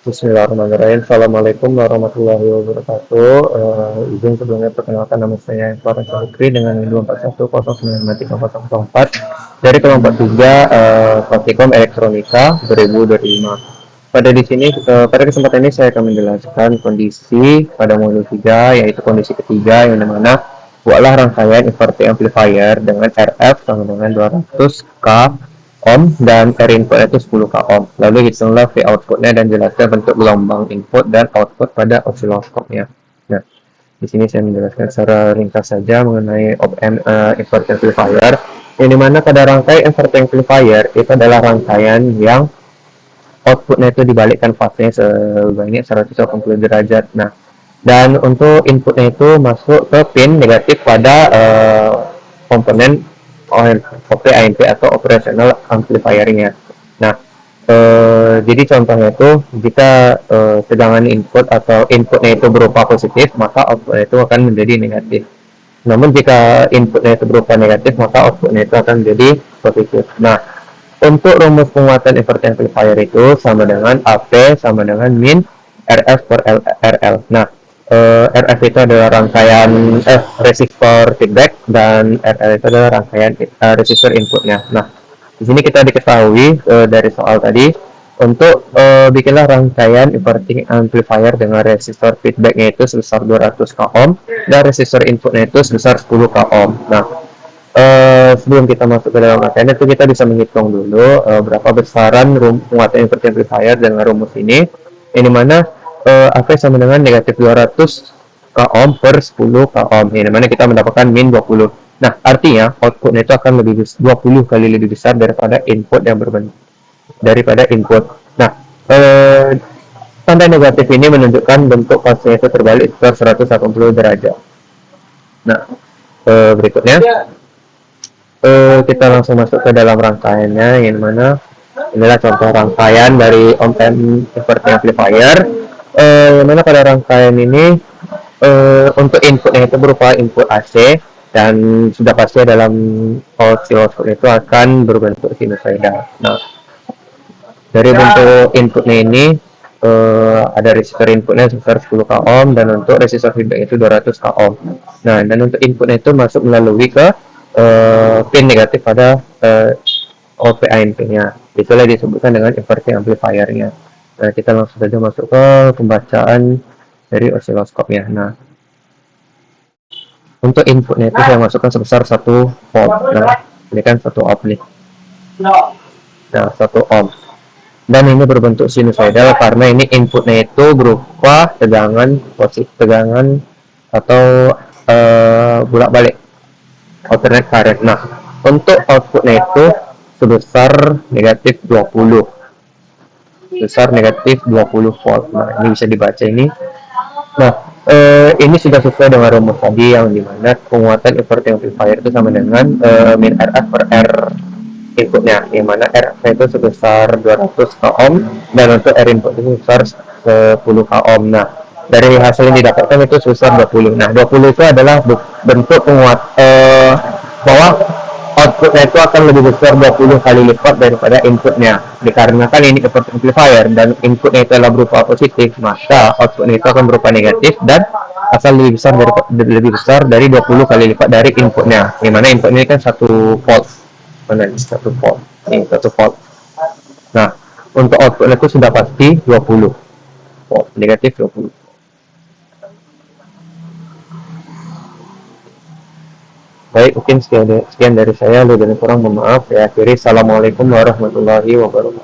Bismillahirrahmanirrahim. Assalamualaikum warahmatullahi wabarakatuh. Izin sebelumnya perkenalkan nama saya Farhan Syarukri dengan NIM 241095304 dari kelompok 3 Praktikum Elektronika 2025. Pada kesempatan ini saya akan menjelaskan kondisi pada modul 3, yaitu kondisi ketiga yang dimana buatlah rangkaian inverter amplifier dengan RF sama dengan 200K ohm dan R input itu 10K ohm. Lalu hitunglah V outputnya dan jelaskan bentuk gelombang input dan output pada osiloskopnya. Nah, di sini saya menjelaskan secara ringkas saja mengenai inverter amplifier, yang dimana pada rangkaian inverter amplifier itu adalah rangkaian yang outputnya itu dibalikkan fase sebanyak 180 derajat. Nah, dan untuk inputnya itu masuk ke pin negatif pada komponen OP AMP atau operational amplifiernya. Nah, jadi contohnya itu jika tegangan input atau inputnya itu berupa positif, maka outputnya itu akan menjadi negatif. Namun jika inputnya itu berupa negatif, maka outputnya itu akan menjadi positif. Nah, untuk rumus penguatan inverter amplifier itu sama dengan AP sama dengan min RF per RL. Nah, RF itu adalah rangkaian resistor feedback dan RL itu adalah rangkaian resistor inputnya. Nah, di sini kita diketahui dari soal tadi untuk bikinlah rangkaian inverting amplifier dengan resistor feedbacknya itu sebesar 200 k ohm dan resistor inputnya itu sebesar 10 k ohm. Nah, sebelum kita masuk ke dalam rangkaian itu kita bisa menghitung dulu berapa besaran penguatan inverter amplifier dengan rumus ini, yang dimana AP sama dengan negatif 200 k ohm per 10 k ohm, yang dimana kita mendapatkan min 20. Nah, artinya outputnya itu akan lebih 20 kali lebih besar daripada input yang berbanding daripada input. Nah, tanda negatif ini menunjukkan bentuk fasenya itu terbalik sekitar 180 derajat. Nah, berikutnya kita langsung masuk ke dalam rangkaiannya, yang mana inilah contoh rangkaian dari on-time inverter amplifier, yang mana pada rangkaian ini untuk inputnya itu berupa input AC dan sudah pasti dalam oscilloscope itu akan berbentuk sinusoidal. Nah, dari bentuk inputnya ini ada resistor inputnya sebesar 10 k ohm dan untuk resistor feedback itu 200 k ohm. Nah, dan untuk inputnya itu masuk melalui ke pin negatif pada OP-ANP-nya. Itulah disebutkan dengan inverting amplifier-nya. Nah, kita langsung saja masuk ke pembacaan dari osiloskopnya. Nah, untuk inputnya itu saya masukkan sebesar 1 volt. Nah, ini kan 1 ohm nih. Nah, 1 ohm. Dan ini berbentuk sinusoidal karena ini inputnya itu berupa tegangan positif, tegangan atau bolak-balik alternate current. Nah, untuk outputnya itu sebesar negatif 20, besar negatif 20 volt. Nah, ini bisa dibaca ini. Nah, ini sudah sesuai dengan rumus tadi, yang dimana penguatan inverting amplifier itu sama dengan min RF per R inputnya, yang mana R itu sebesar 200 k ohm dan untuk R input itu sebesar 10 k ohm. Nah, dari hasil yang didapatkan itu sebesar 20. Nah, 20 itu adalah bentuk penguat bahwa outputnya itu akan lebih besar 20 kali lipat daripada inputnya. Dikarenakan ini input amplifier dan inputnya itu adalah berupa positif, maka outputnya itu akan berupa negatif dan akan lebih besar dari 20 kali lipat dari inputnya. Yang mana inputnya ini kan 1 volt. Mana ini 1 volt. Ini 1 volt. Nah, untuk outputnya itu sudah pasti 20 volt, negatif 20. Baik, mungkin sekian dari saya. Lebih dan kurang mohon maaf. Saya akhiri. Assalamualaikum warahmatullahi wabarakatuh.